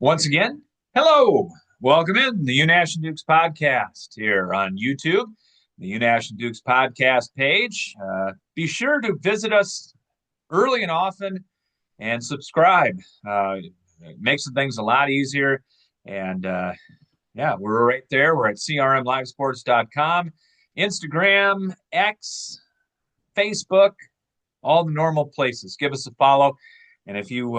Once again, hello. Welcome in the Unash and Dukes podcast here on YouTube, the Unash and Dukes podcast page. Be sure to visit us early and often and subscribe. It makes things a lot easier. And yeah, we're right there. We're at crmlivesports.com, Instagram, X, Facebook, all the normal places. Give us a follow. And if you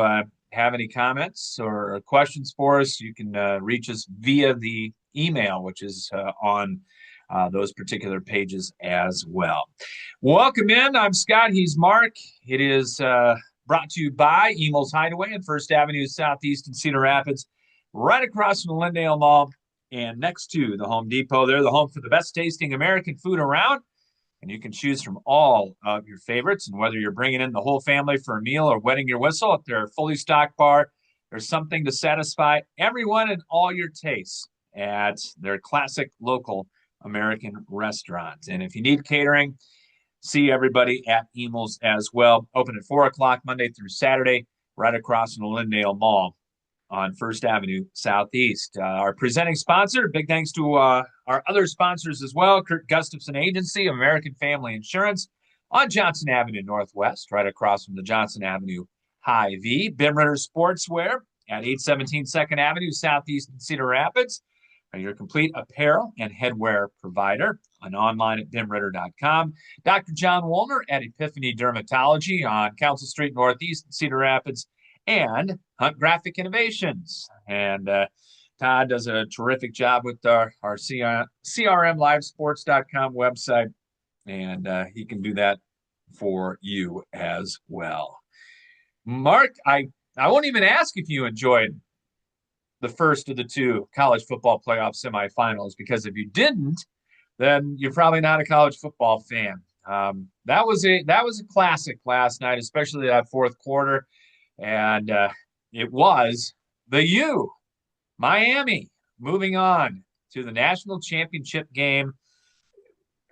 have any comments or questions for us, you can reach us via the email, which is on those particular pages as well. Welcome in. I'm Scott. He's Mark. It is brought to you by Emo's Hideaway at First Avenue Southeast in Cedar Rapids, right across from the Lindale Mall and next to the Home Depot. They're the home for the best tasting American food around. And you can choose from all of your favorites. And whether you're bringing in the whole family for a meal or wetting your whistle at their fully stocked bar, there's something to satisfy everyone and all your tastes at their classic local American restaurant. And if you need catering, see everybody at Emo's as well. Open at 4 o'clock Monday through Saturday, right across from the Lindale Mall on First Avenue Southeast. Our presenting sponsor, big thanks to our other sponsors as well, Kurt Gustafson Agency, American Family Insurance on Johnson Avenue Northwest, right across from the Johnson Avenue Hy-Vee, Bimritter Sportswear at 817 2nd Avenue Southeast in Cedar Rapids, your complete apparel and headwear provider, and online at bimritter.com. Dr. John Woolner at Epiphany Dermatology on Council Street Northeast in Cedar Rapids, and Hunt Graphic Innovations. And Todd does a terrific job with our CRMLivesports.com website, and he can do that for you as well. Mark, I won't even ask if you enjoyed the first of the two college football playoff semifinals, because if you didn't, then you're probably not a college football fan. That was a classic last night, especially that fourth quarter. And it was the U, Miami, moving on to the national championship game.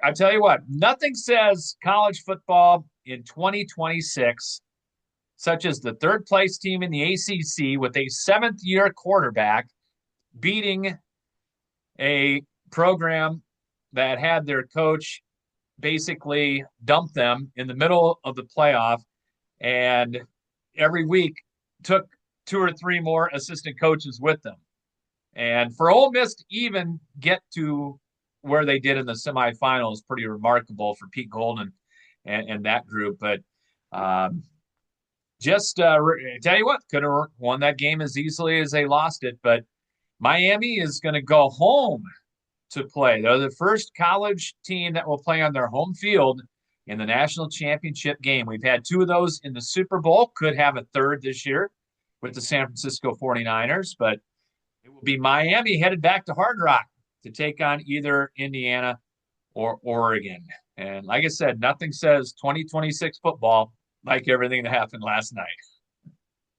I tell you what, nothing says college football in 2026, such as the third place team in the ACC with a seventh-year quarterback beating a program that had their coach basically dump them in the middle of the playoff, and every week took two or three more assistant coaches with them. And for Ole Miss to even get to where they did in the semifinals is pretty remarkable for Pete Golden and that group. But tell you what, could have won that game as easily as they lost it. But Miami is going to go home to play. They're the first college team that will play on their home field in the national championship game. We've had two of those in the Super Bowl, could have a third this year with the San Francisco 49ers, but it will be Miami headed back to Hard Rock to take on either Indiana or Oregon. And like I said, nothing says 2026 football like everything that happened last night.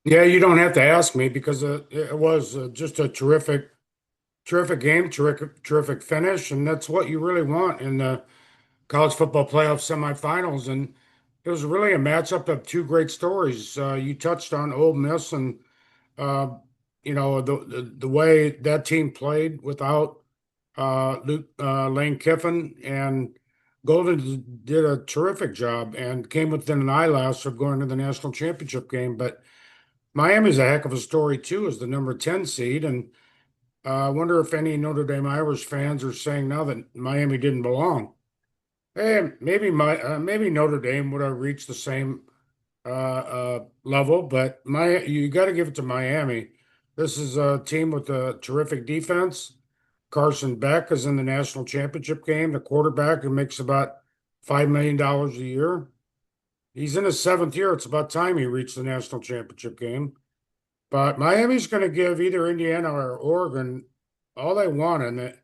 Yeah, you don't have to ask me because it was just a terrific game, terrific finish, and that's what you really want in the college football playoff semifinals. And it was really a matchup of two great stories. You touched on Ole Miss and uh, the way that team played without Lane Kiffin, and Golden did a terrific job and came within an eyelash of going to the national championship game. But Miami's a heck of a story too, as the number 10 seed, and I wonder if any Notre Dame Irish fans are saying now that Miami didn't belong. Hey, maybe Notre Dame would have reached the same level, but you got to give it to Miami. This is a team with a terrific defense. Carson Beck is in the national championship game, the quarterback who makes about $5 million a year. He's in his seventh year. It's about time he reached the national championship game. But Miami's going to give either Indiana or Oregon all they want in it.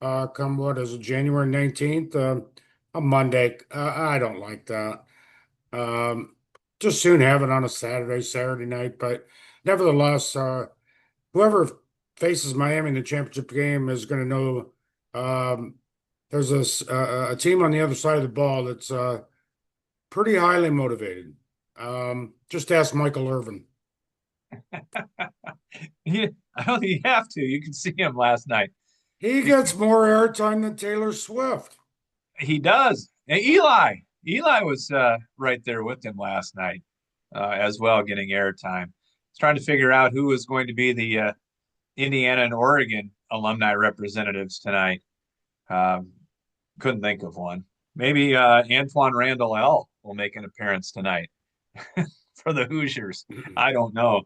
Come what is it, January 19th, a Monday. I don't like that. Just soon have it on a Saturday night. But nevertheless, whoever faces Miami in the championship game is going to know there's a team on the other side of the ball that's pretty highly motivated. Just ask Michael Irvin. I don't think you have to. You can see him last night. He gets more airtime than Taylor Swift. He does. And Eli was right there with him last night as well, getting airtime. He's trying to figure out who is going to be the Indiana and Oregon alumni representatives tonight. Um, couldn't think of one. Maybe Antoine Randall L will make an appearance tonight for the Hoosiers. I don't know.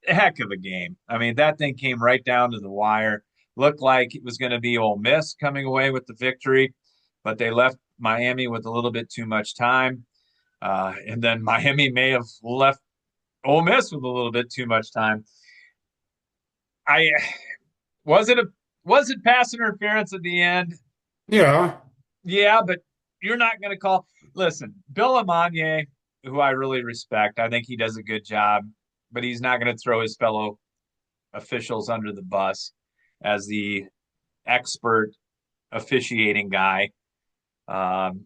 Heck of a game. I mean, that thing came right down to the wire. Looked like it was going to be Ole Miss coming away with the victory, but they left Miami with a little bit too much time. And then Miami may have left Ole Miss with a little bit too much time. I was it a was it pass interference at the end? Yeah. Yeah, but you're not going to call. Listen, Bill Amanye, who I really respect, I think he does a good job, but he's not going to throw his fellow officials under the bus as the expert officiating guy. Um,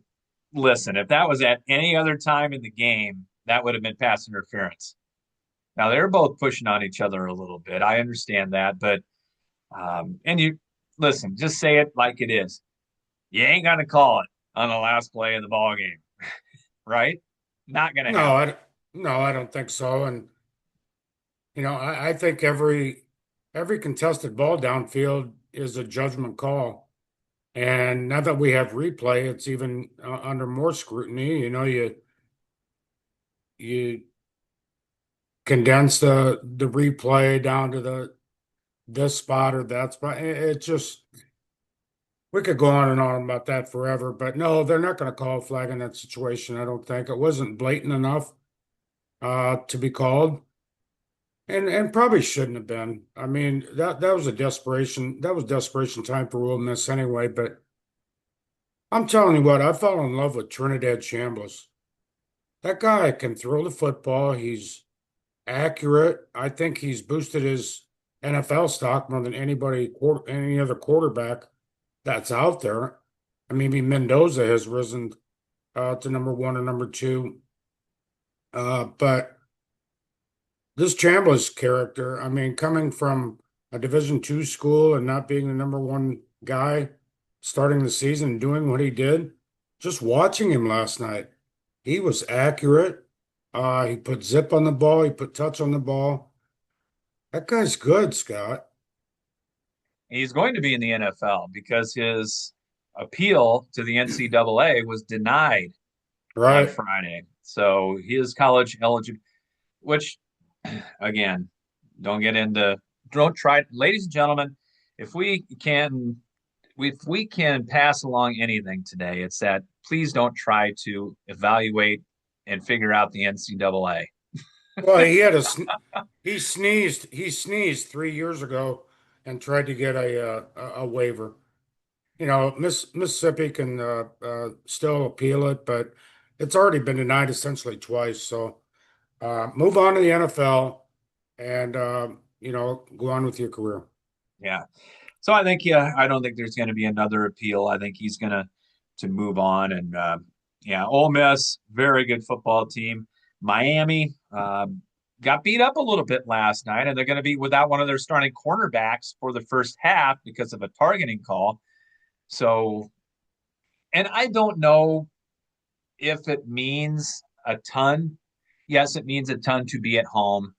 listen, if that was at any other time in the game, that would have been pass interference. Now they're both pushing on each other a little bit. I understand that, but and you listen, just say it like it is. You ain't gonna call it on the last play of the ball game, right? Not gonna No, happen. I don't think so. And I think every contested ball downfield is a judgment call. And now that we have replay, it's even under more scrutiny. You condense the replay down to the this spot or that spot. It just we could go on and on about that forever. But no, they're not going to call a flag in that situation. I don't think it wasn't blatant enough to be called. And probably shouldn't have been. I mean, that was a desperation. That was desperation time for Ole Miss anyway. But I'm telling you what, I fell in love with Trinidad Chambliss. That guy can throw the football. He's accurate. I think he's boosted his NFL stock more than any other quarterback that's out there. I mean, maybe Mendoza has risen to number one or number two. But this Chambliss character, I mean, coming from a Division II school and not being the number one guy starting the season and doing what he did, just watching him last night, he was accurate. He put zip on the ball, he put touch on the ball. That guy's good, Scott. He's going to be in the NFL because his appeal to the NCAA was denied on Right. Friday. So he is college eligible, which again, don't get into don't try, ladies and gentlemen, if we can if we can pass along anything today, it's that please don't try to evaluate and figure out the NCAA. Well, he sneezed 3 years ago and tried to get a waiver. Mississippi can still appeal it, but it's already been denied essentially twice. So move on to the NFL and go on with your career. Yeah. So I think I don't think there's going to be another appeal. I think he's going to move on and yeah, Ole Miss, very good football team. Miami got beat up a little bit last night, and they're going to be without one of their starting cornerbacks for the first half because of a targeting call. So, and I don't know if it means a ton. Yes, it means a ton to be at home.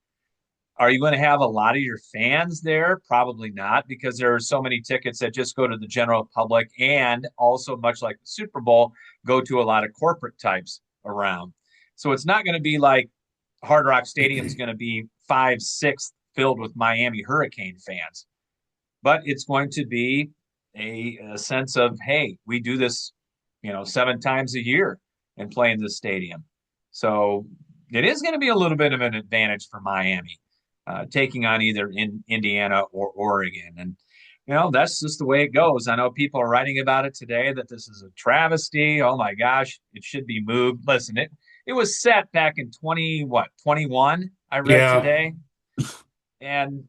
Are you going to have a lot of your fans there? Probably not, because there are so many tickets that just go to the general public, and also, much like the Super Bowl, go to a lot of corporate types around. So it's not going to be like Hard Rock Stadium's going to be five, six filled with Miami Hurricane fans, but it's going to be a sense of, hey, we do this, 7 times a year and play in this stadium. So it is going to be a little bit of an advantage for Miami, taking on either in Indiana or Oregon. And, that's just the way it goes. I know people are writing about it today that this is a travesty. Oh my gosh, it should be moved. Listen, it was set back in 21, I read Yeah. today. And,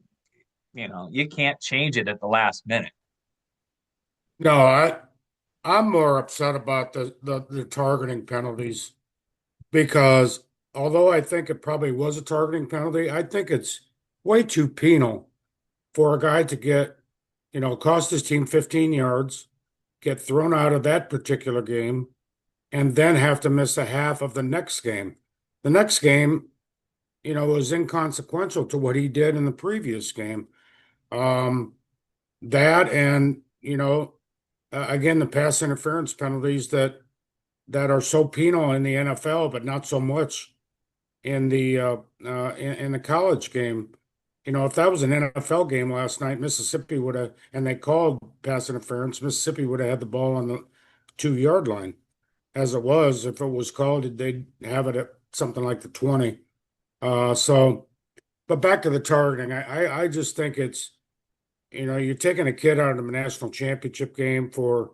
you can't change it at the last minute. No, I'm more upset about the targeting penalties because although I think it probably was a targeting penalty, I think it's way too penal for a guy to get, cost his team 15 yards, get thrown out of that particular game, and then have to miss a half of the next game. The next game, was inconsequential to what he did in the previous game. Um, that and, again, the pass interference penalties that are so penal in the NFL, but not so much in in the college game. If that was an NFL game last night, Mississippi would have, and they called pass interference, Mississippi would have had the ball on the 2 yard line. As it was, if it was called, they'd have it at something like the 20. So, but back to the targeting, I just think it's, you're taking a kid out of a national championship game for,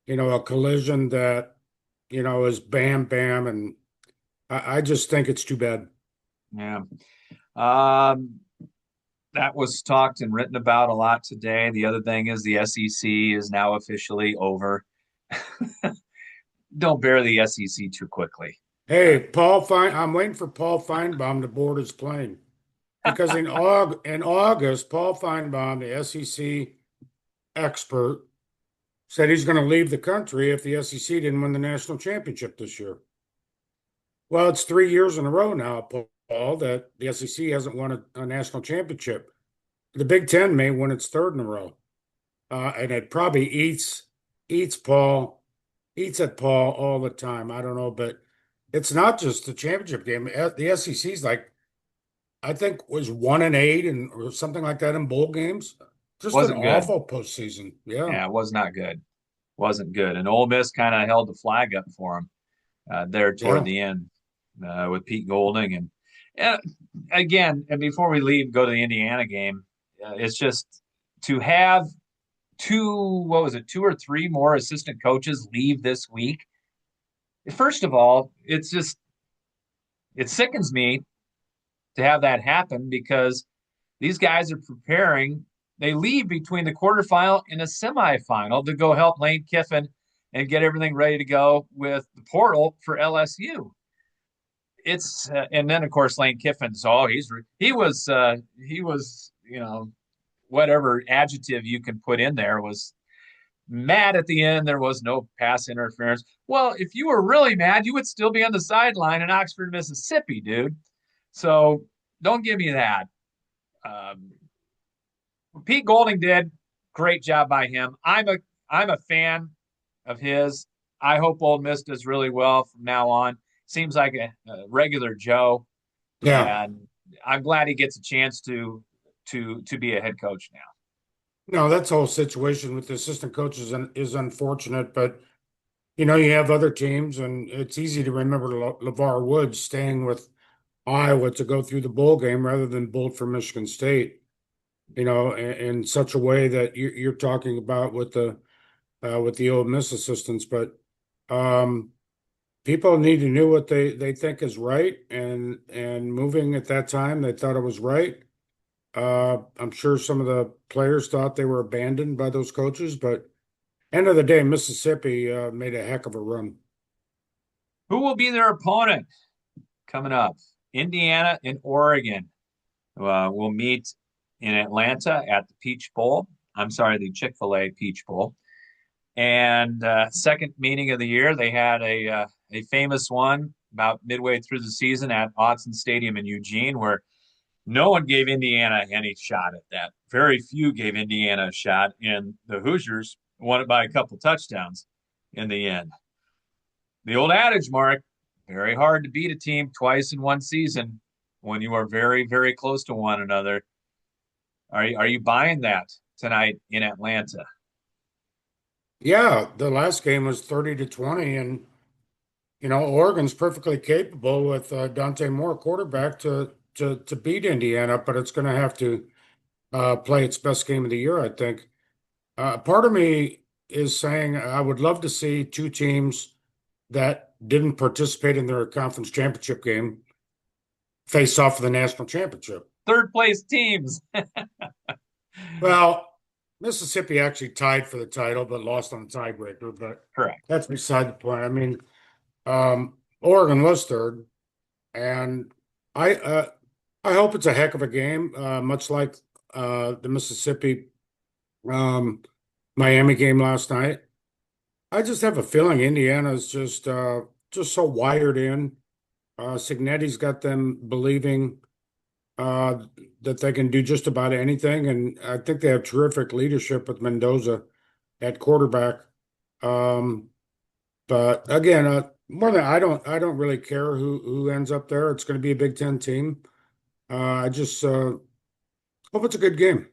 a collision that, is bam, bam. And I just think it's too bad. Yeah. Um, that was talked and written about a lot today. The other thing is the SEC is now officially over. Don't bear the SEC too quickly. Hey, I'm waiting for Paul Feinbaum to board his plane because in August, Paul Feinbaum, the SEC expert, said he's going to leave the country if the SEC didn't win the national championship this year. Well, it's 3 years in a row now, Paul, that the SEC hasn't won a national championship. The Big Ten may win its third in a row, and it probably eats at Paul all the time. I don't know, but it's not just the championship game. The SEC's like I think was 1-8 and or something like that in bowl games. Just an Wasn't good. awful postseason. Yeah, Yeah, it was not good. Wasn't good. And Ole Miss kind of held the flag up for him there toward yeah, the end with Pete Golding. And again, and before we leave, go to the Indiana game. It's just to have what was it, two or three more assistant coaches leave this week. First of all, it sickens me to have that happen because these guys are preparing. They leave between the quarterfinal and a semifinal to go help Lane Kiffin and get everything ready to go with the portal for LSU. It's and then of course Lane Kiffin's he was whatever adjective you can put in there was mad at the end. There was no pass interference. Well, if you were really mad, you would still be on the sideline in Oxford, Mississippi, dude. So don't give me that. Um, Pete Golding did great job by him. I'm a fan of his. I hope Ole Miss does really well from now on. Seems like a regular Joe, yeah. and I'm glad he gets a chance to be a head coach now. No, that's whole situation with the assistant coaches is unfortunate, but you have other teams, and it's easy to remember LeVar Woods staying with Iowa to go through the bowl game rather than bolt for Michigan State. In such a way that you're talking about with the Ole Miss assistants, but um, people need to know what they think is right, and moving at that time, they thought it was right. I'm sure some of the players thought they were abandoned by those coaches, but end of the day, Mississippi made a heck of a run. Who will be their opponent coming up? Indiana and Oregon will meet in Atlanta at the Peach Bowl. I'm sorry, the Chick-fil-A Peach Bowl. And second meeting of the year, they had a famous one about midway through the season at Autzen Stadium in Eugene, where no one gave Indiana any shot at that. Very few gave Indiana a shot, and the Hoosiers won it by a couple touchdowns in the end. The old adage, Mark, very hard to beat a team twice in one season when you are very, very close to one another. Are you buying that tonight in Atlanta? Yeah, the last game was 30-20, and Oregon's perfectly capable with Dante Moore quarterback to beat Indiana, but it's going to have to play its best game of the year, I think. Part of me is saying I would love to see two teams that didn't participate in their conference championship game face off for the national championship. Third place teams. Well, Mississippi actually tied for the title, but lost on the tiebreaker. But Correct. that's beside the point. I mean, Oregon was third, and I uh, I hope it's a heck of a game, much like the Mississippi um, Miami game last night. I just have a feeling Indiana's just so wired in. Signetti's got them believing uh, that they can do just about anything, and I think they have terrific leadership with Mendoza at quarterback. Um, but again, more than I don't really care who ends up there. It's going to be a Big Ten team. I just hope it's a good game.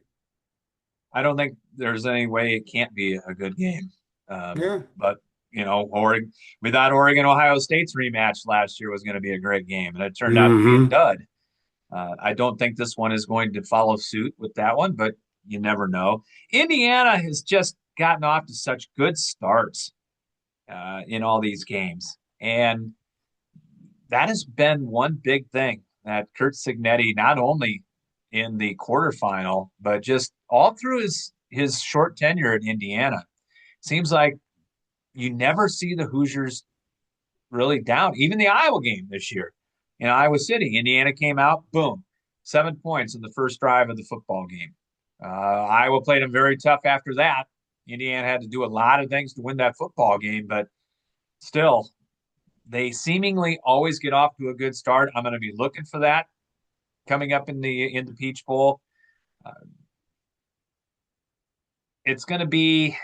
I don't think there's any way it can't be a good game. Yeah. But Oregon. We thought Oregon Ohio State's rematch last year was going to be a great game, and it turned out to be a Hmm. dud. I don't think this one is going to follow suit with that one, but you never know. Indiana has just gotten off to such good starts in all these games, and that has been one big thing that Kurt Signetti, not only in the quarterfinal, but just all through his short tenure at Indiana, seems like you never see the Hoosiers really down. Even the Iowa game this year in Iowa City, Indiana came out, boom, 7 points in the first drive of the football game. Iowa played them very tough after that. Indiana had to do a lot of things to win that football game, but still, they seemingly always get off to a good start. I'm going to be looking for that coming up in the Peach Bowl. Uh, it's going to be,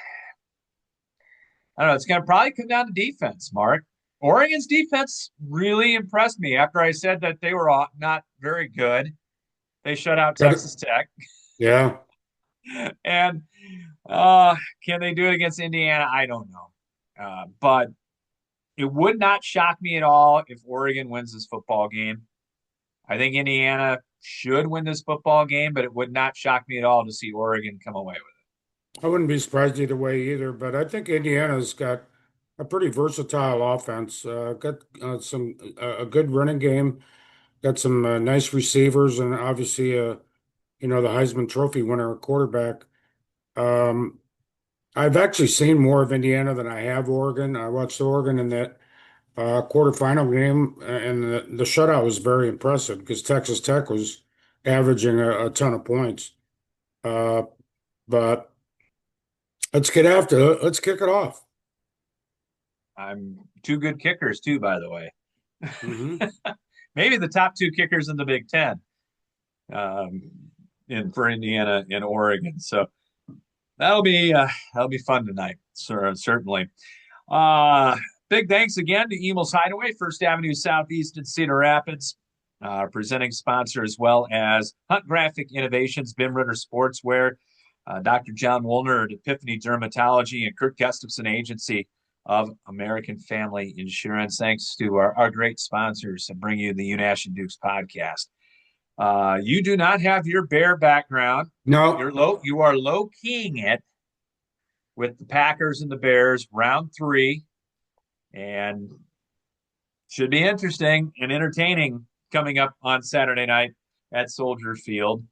I don't know, it's going to probably come down to defense, Mark. Oregon's defense really impressed me after I said that they were not very good. They shut out Got Texas Tech. Yeah. And can they do it against Indiana? I don't know. But it would not shock me at all if Oregon wins this football game. I think Indiana should win this football game, but it would not shock me at all to see Oregon come away with I wouldn't be surprised either way either, but I think Indiana's got a pretty versatile offense. Got some a good running game, got some nice receivers, and obviously, the Heisman Trophy winner quarterback. Um, I've actually seen more of Indiana than I have Oregon. I watched Oregon in that quarterfinal game, and the shutout was very impressive because Texas Tech was averaging a ton of points. Uh, but let's get after it. Let's kick it off. it. I'm two good kickers too, by the way. Hmm. Maybe the top two kickers in the Big Ten, um, in for Indiana and Oregon. So that'll be fun tonight. Certainly. Uh, Big thanks again to Emel's Hideaway, First Avenue Southeast in Cedar Rapids, presenting sponsor, as well as Hunt Graphic Innovations, Bim Ritter Sportswear, Dr. John Woolner at Epiphany Dermatology, and Kurt Gustafson Agency of American Family Insurance. Thanks to our great sponsors that bring you the Unash and Dukes podcast. You do not have your Bear background. No, You are low keying it with the Packers and the Bears, round three, and should be interesting and entertaining coming up on Saturday night at Soldier Field.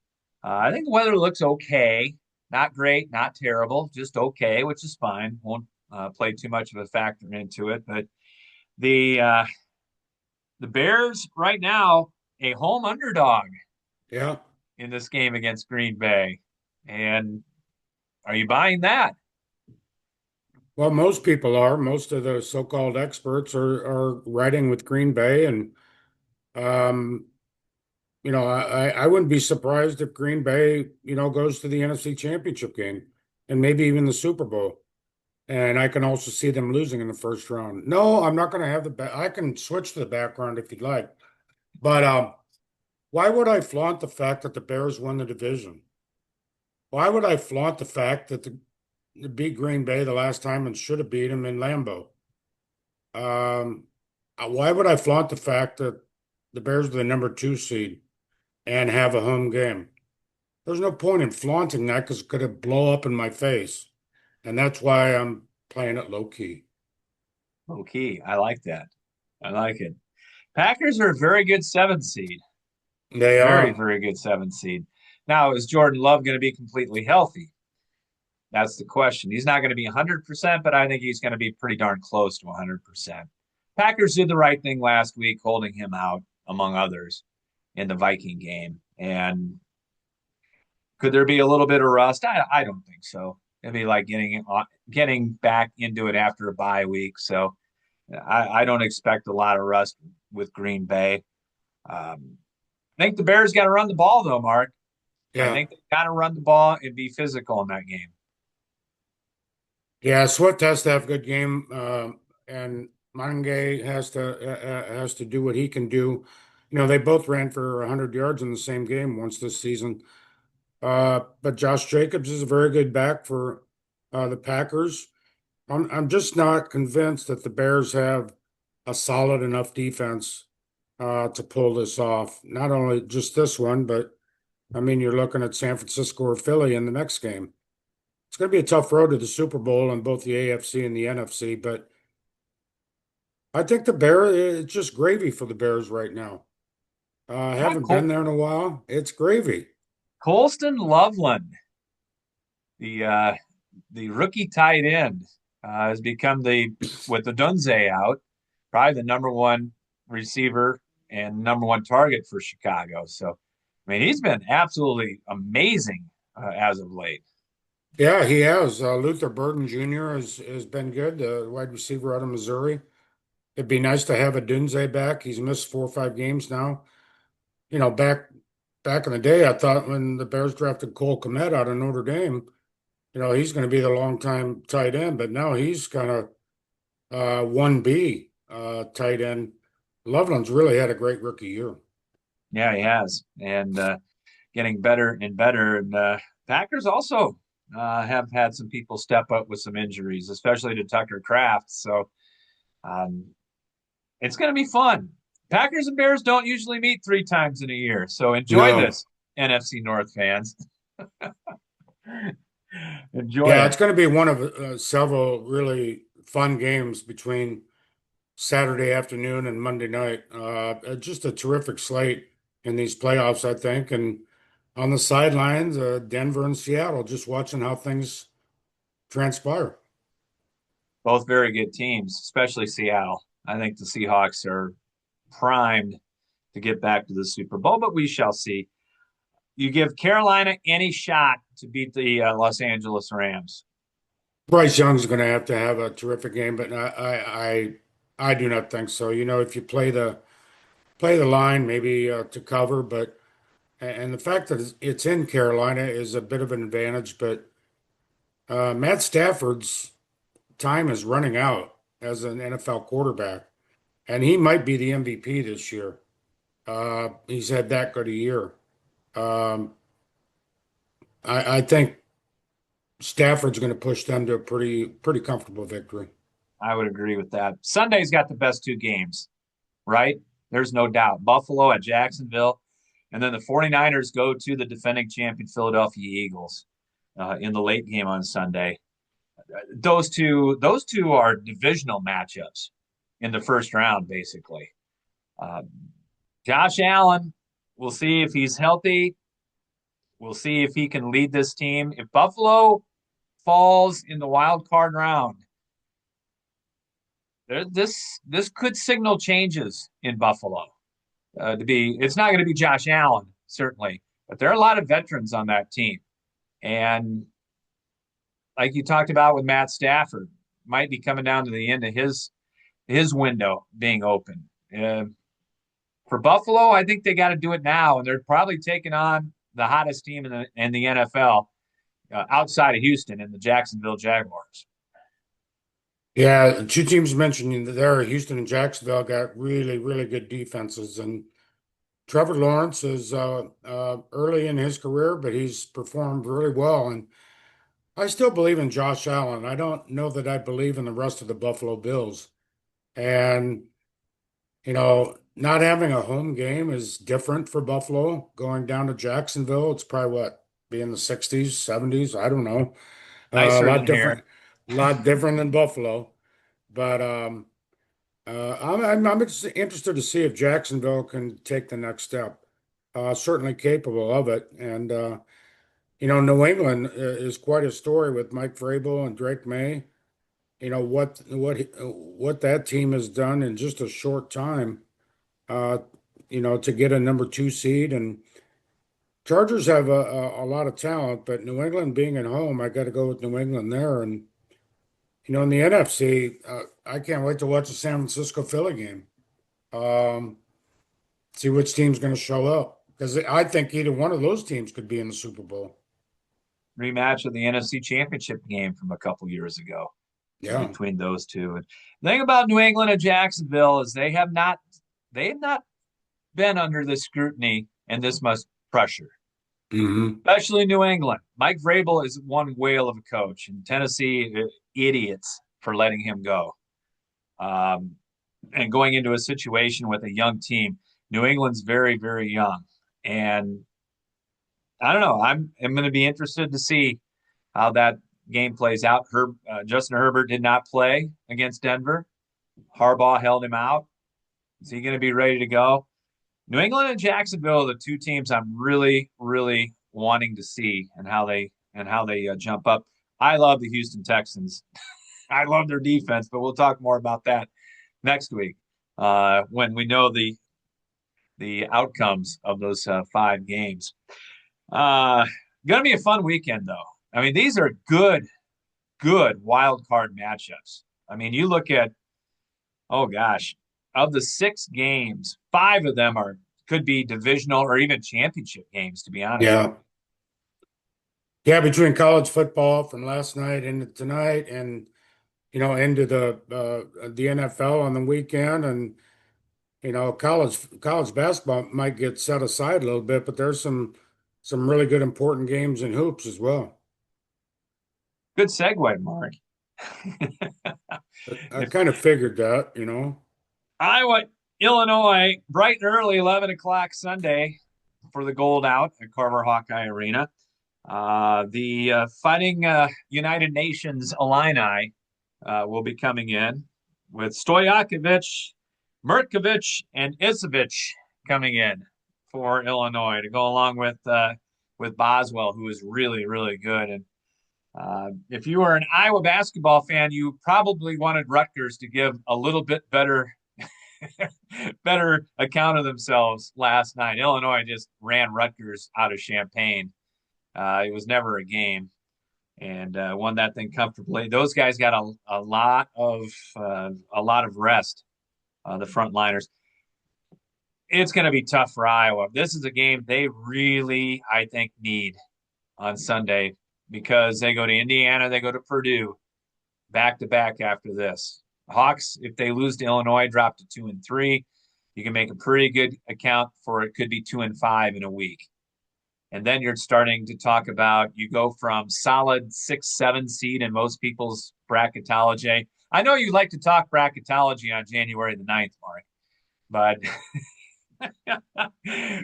I think the weather looks okay. Not great, not terrible, just okay, which is fine. Won't play too much of a factor into it. But the uh, the Bears right now a home underdog yeah. in this game against Green Bay. And are you buying that? Well, most people are. Most of the so-called experts are riding with Green Bay, and um, I wouldn't be surprised if Green Bay, goes to the NFC Championship game and maybe even the Super Bowl. And I can also see them losing in the first round. No, I'm not going to have the back. I can switch to the background if you'd like, but why would I flaunt the fact that the Bears won the division? Why would I flaunt the fact that they beat Green Bay the last time and should have beat them in Lambeau? Um, why would I flaunt the fact that the Bears are the number two seed and have a home game? There's no point in flaunting that because it could have blow up in my face. And that's why I'm playing it low key. Okay, I like that. I like it. Packers are a very good 7 seed. They Very, are. very good 7 seed. Now, is Jordan Love going to be completely healthy? That's the question. He's not going to be 100%, but I think he's going to be pretty darn close to 100%. Packers did the right thing last week, holding him out. among others, in the Viking game. And could there be a little bit of rust? I don't think so. It'd be like getting back into it after a bye week. So I don't expect a lot of rust with Green Bay. I think the Bears got to run the ball though, Mark. I Yeah. think they got to run the ball and be physical in that game. Yeah, Swift has to have a good game, and Mange has to do what he can do. They both ran for 100 yards in the same game once this season. But Josh Jacobs is a very good back for the Packers. I'm just not convinced that the Bears have a solid enough defense to pull this off. Not only just this one, but I mean, you're looking at San Francisco or Philly in the next game. It's going to be a tough road to the Super Bowl in both the AFC and the NFC, but I think the Bears, it's just gravy for the Bears right now. I Yeah, haven't been there in a while. It's gravy. Colston Loveland, the uh, the rookie tight end, has become with the Dunze out, probably the number one receiver and number one target for Chicago. So, I mean, he's been absolutely amazing as of late. Yeah, he has. Luther Burden Jr. has been good, the wide receiver out of Missouri. It'd be nice to have a Dunze back. He's missed 4 or 5 games now. You know, back in the day, I thought when the Bears drafted Cole Kmet out of Notre Dame, he's going to be the longtime tight end, but now he's kind of 1B tight end. Loveland's really had a great rookie year. Yeah, he has, and getting better and better. And Packers also have had some people step up with some injuries, especially to Tucker Kraft. So um, it's going to be fun. Packers and Bears don't usually meet 3 times in a year, so enjoy No. this, NFC North fans. Enjoy Yeah, it. it's going to be one of several really fun games between Saturday afternoon and Monday night. Just a terrific slate in these playoffs, I think. And on the sidelines, Denver and Seattle, just watching how things transpire. Both very good teams, especially Seattle. I think the Seahawks are primed to get back to the Super Bowl, but we shall see. You give Carolina any shot to beat the Los Angeles Rams? Bryce Young's going to have a terrific game, but I do not think so. If you play the line, maybe to cover, but and the fact that it's in Carolina is a bit of an advantage. But Matt Stafford's time is running out as an NFL quarterback, and he might be the MVP this year. He's had that good a year. Um, I think Stafford's going to push them to a pretty comfortable victory. I would agree with that. Sunday's got the best 2 games, right? There's no doubt. Buffalo at Jacksonville, and then the 49ers go to the defending champion Philadelphia Eagles in the late game on Sunday. Those two are divisional matchups in the first round, basically. Uh, Josh Allen, we'll see if he's healthy. We'll see if he can lead this team. If Buffalo falls in the wild card round, this could signal changes in Buffalo. It's not going to be Josh Allen certainly, but there are a lot of veterans on that team, and like you talked about with Matt Stafford, might be coming down to the end of his window being open. For Buffalo, I think they got to do it now, and they're probably taking on the hottest team in the NFL outside of Houston in the Jacksonville Jaguars. Yeah, two teams mentioned there, Houston and Jacksonville, got really, really good defenses. And Trevor Lawrence is early in his career, but he's performed really well. And I still believe in Josh Allen. I don't know that I believe in the rest of the Buffalo Bills. And, not having a home game is different for Buffalo. Going down to Jacksonville, it's probably what, be in the 60s, 70s, I don't know. A Nicer lot than different, here. lot different than Buffalo. But I'm interested to see if Jacksonville can take the next step. Certainly capable of it. And, New England is quite a story with Mike Vrabel and Drake May. What that team has done in just a short time. Uh, to get a number two seed. And Chargers have a lot of talent, but New England being at home, I got to go with New England there. And in the NFC, I can't wait to watch the San Francisco Philly game. Um, See which team's going to show up because I think either one of those teams could be in the Super Bowl. Rematch of the NFC Championship game from a couple years ago Yeah. between those two. And the thing about New England and Jacksonville is they have not been under this scrutiny and this much pressure, Hmm. especially New England. Mike Vrabel is one whale of a coach, and Tennessee idiots for letting him go. Um, and going into a situation with a young team, New England's very, very young, and I don't know. I'm going to be interested to see how that game plays out. Justin Herbert did not play against Denver. Harbaugh held him out. Is he going to be ready to go? New England and Jacksonville are the two teams I'm really, really wanting to see and how they jump up. I love the Houston Texans. I love their defense, but we'll talk more about that next week when we know the outcomes of those 5 games. Uh, Going to be a fun weekend, though. I mean, these are good wild card matchups. I mean, you look at, oh gosh, of the 6 games, 5 of them could be divisional or even championship games, to be honest with Yeah. Yeah, between college football from last night into tonight and into the NFL on the weekend and college basketball might get set aside a little bit, but there's some really good important games in hoops as well. you. Good segue, Mark. I If kind of figured that. Iowa, Illinois, bright and early, 11 o'clock Sunday for the gold out at Carver Hawkeye Arena. The Fighting United Nations Illini will be coming in with Stojakovic, Mirkovic, and Isevich coming in for Illinois to go along with Boswell, who is really, really good. And if you are an Iowa basketball fan, you probably wanted Rutgers to give a little bit better account of themselves last night. Illinois just ran Rutgers out of Champaign. It was never a game, and won that thing comfortably. Those guys got a lot of rest. The frontliners. It's going to be tough for Iowa. This is a game they really, I think, need on Sunday because they go to Indiana, they go to Purdue, back to back after this. Hawks, if they lose to Illinois, drop to 2-3. You can make a pretty good account for it. Could be 2-5 in a week. And then you're starting to talk about you go from solid 6-7 seed in most people's bracketology. I know you like to talk bracketology on January the 9th, Mark, but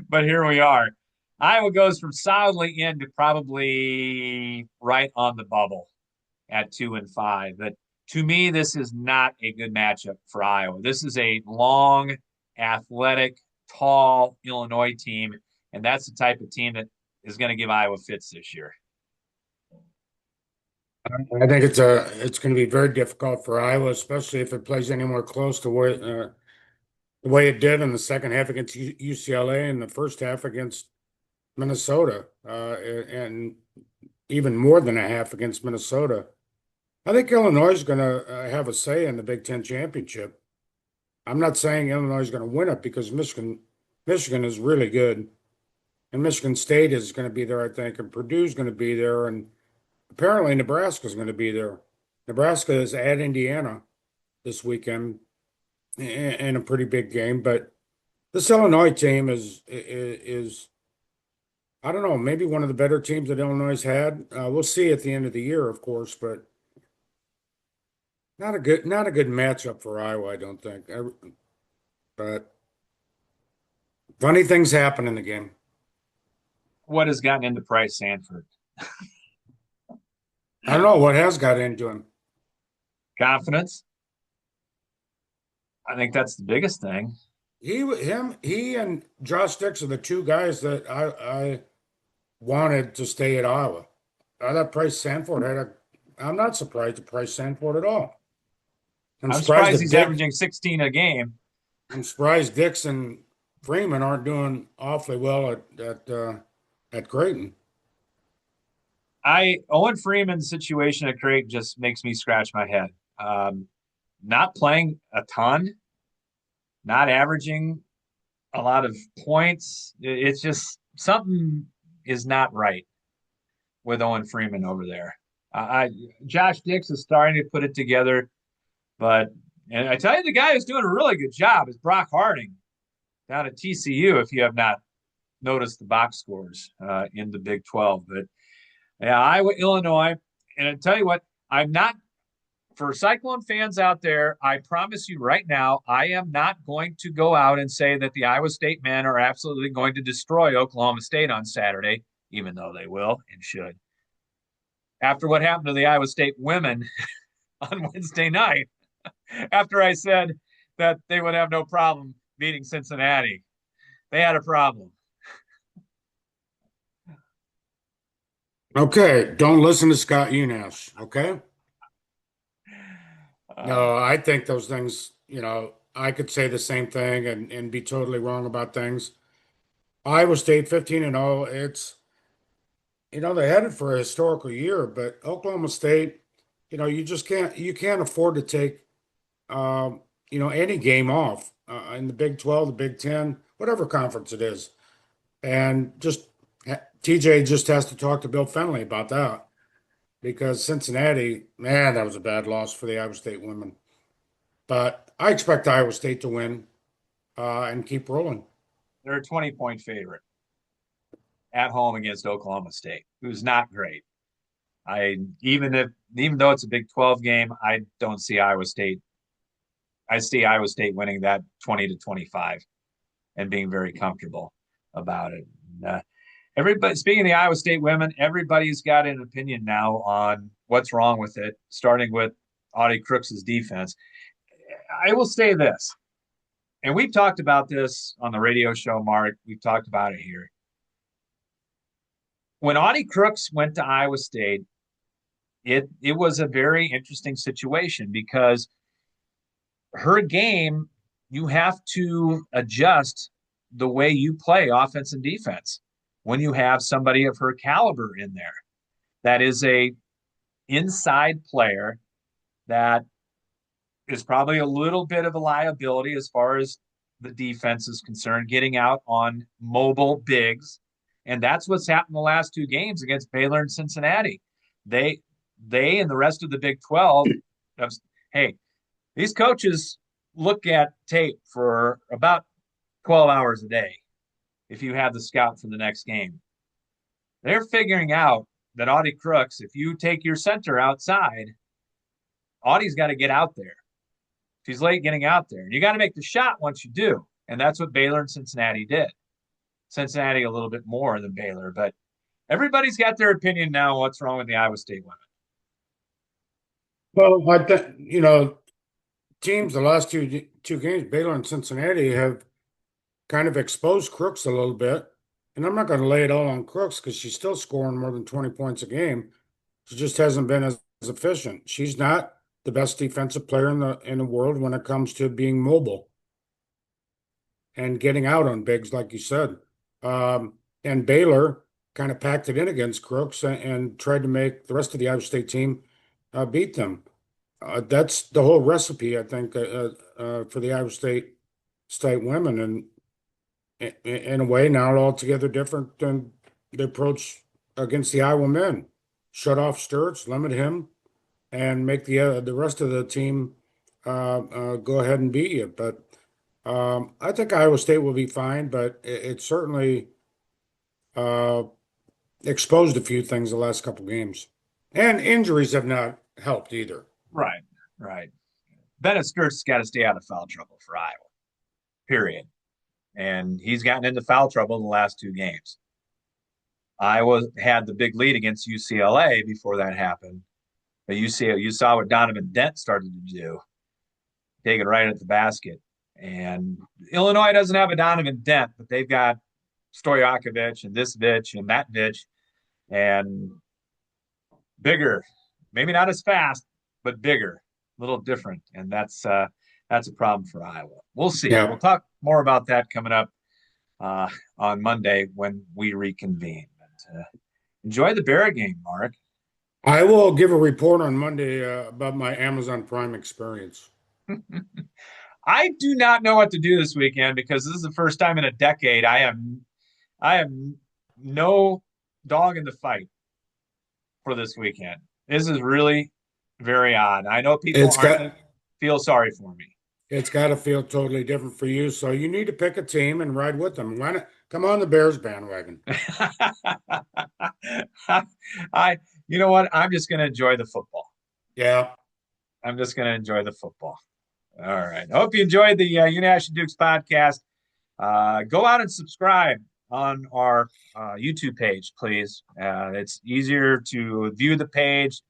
but here we are. Iowa goes from solidly in to probably right on the bubble at 2-5. But to me, this is not a good matchup for Iowa. This is a long, athletic, tall Illinois team, and that's the type of team that is going to give Iowa fits this year. I think it's going to be very difficult for Iowa, especially if it plays anywhere close to the way it did in the second half against UCLA and the first half against Minnesota, and even more than a half against Minnesota. I think Illinois is going to have a say in the Big Ten championship. I'm not saying Illinois is going to win it because Michigan is really good, and Michigan State is going to be there, I think, and Purdue's going to be there, and apparently Nebraska is going to be there. Nebraska is at Indiana this weekend in a pretty big game, but this Illinois team is I don't know, maybe one of the better teams that Illinois had. We'll see at the end of the year, of course, but not a good matchup for Iowa, I don't think. But funny things happen in the game. What has gotten into Price Sanford? I don't know what has got into him. Confidence. I think that's the biggest thing. He and Josh Dix are the two guys that I wanted to stay at Iowa. I thought Price Sanford I'm not surprised at Price Sanford at all. I'm I'm surprised surprised that he's averaging 16 a game. I'm surprised Dixon Freeman aren't doing awfully well at Creighton. Owen Freeman's situation at Creighton just makes me scratch my head. Not playing a ton, not averaging a lot of points. It's just something is not right with Owen Freeman over there. I Josh Dix is starting to put it together, but and I tell you, the guy who's doing a really good job is Brock Harding down at TCU. If you have not noticed the box scores in the Big 12, but yeah, Iowa, Illinois, and I tell you what, I'm not for Cyclone fans out there. I promise you right now, I am not going to go out and say that the Iowa State men are absolutely going to destroy Oklahoma State on Saturday, even though they will and should. After what happened to the Iowa State women on Wednesday night, after I said that they would have no problem beating Cincinnati, they had a problem. Okay, don't listen to Scott Unash, okay? Uh, No, I think those things, I could say the same thing and be totally wrong about things. Iowa State 15-0, they're headed for a historical year, but Oklahoma State, you can't afford to take any game off in the Big 12, the Big 10, whatever conference it is. And just TJ just has to talk to Bill Fennelly about that because Cincinnati, man, that was a bad loss for the Iowa State women. But I expect Iowa State to win and keep rolling. they're a 20-point favorite at home against Oklahoma State, who's not great. I even though it's a Big 12 game, I don't see Iowa State. I see Iowa State winning that 20-25 and being very comfortable about it. Everybody, speaking of the Iowa State women, everybody's got an opinion now on what's wrong with it, starting with Audie Crooks's defense. I will say this, and we've talked about this on the radio show, Mark. We've talked about it here. When Audie Crooks went to Iowa State, it was a very interesting situation because her game, you have to adjust the way you play offense and defense when you have somebody of her caliber in there. That is a inside player that is probably a little bit of a liability as far as the defense is concerned, getting out on mobile bigs. And that's what's happened the last two games against Baylor and Cincinnati. They they and the rest of the Big 12 have, hey, these coaches look at tape for about 12 hours a day if you have the scout for the next game. They're figuring out that Audie Crooks, if you take your center outside, Audie's got to get out there. She's late getting out there. And you got to make the shot once you do. And that's what Baylor and Cincinnati did. Cincinnati a little bit more than Baylor, but everybody's got their opinion now on what's wrong with the Iowa State women. Well, I think, teams the last two games, Baylor and Cincinnati, have kind of exposed Crooks a little bit. And I'm not going to lay it all on Crooks because she's still scoring more than 20 points a game. She just hasn't been as efficient. She's not the best defensive player in the world when it comes to being mobile and getting out on bigs, like you said. And Baylor kind of packed it in against Crooks and tried to make the rest of the Iowa State team beat them. That's the whole recipe, I think, for the Iowa State women. And in a way, now altogether different than the approach against the Iowa men. Shut off Sturts, limit him, and make the rest of the team go ahead and beat you. But I think Iowa State will be fine, but it certainly uh, exposed a few things the last couple games. And injuries have not helped either. Right, right. Bennett Sturt's got to stay out of foul trouble for Iowa, period. And he's gotten into foul trouble in the last two games. Iowa had the big lead against UCLA before that happened. But you saw what Donovan Dent started to do, take it right at the basket. And Illinois doesn't have a Donovan Dent, but they've got Stojakovic and this Vich and that Vich and bigger, maybe not as fast, but bigger, a little different. And that's a problem for Iowa. We'll see. Yeah. We'll talk more about that coming up uh, on Monday when we reconvene. But, enjoy the Bear game, Mark. I will give a report on Monday about my Amazon Prime experience. I do not know what to do this weekend because this is the first time in a decade I am no dog in the fight for this weekend. This is really very odd. I know people It's aren't going got to feel sorry for me. it's got to feel totally different for you. So you need to pick a team and ride with them. Why not come on the Bears bandwagon? I, you know what? I'm just going to enjoy the football. Yeah. I'm just going to enjoy the football. All right. I hope you enjoyed the Unash and Dukes podcast. Go out and subscribe on our YouTube page, please. It's easier to view the page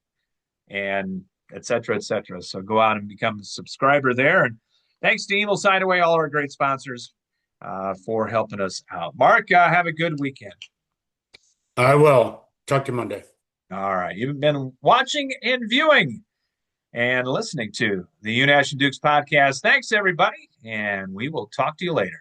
and et cetera, et cetera. So go out and become a subscriber there. And thanks to Evil Sideaway, all our great sponsors, for helping us out. Mark, have a good weekend. I will. Talk to you Monday. All right. You've been watching and viewing and listening to the Unash and Dukes podcast. Thanks, everybody. And we will talk to you later.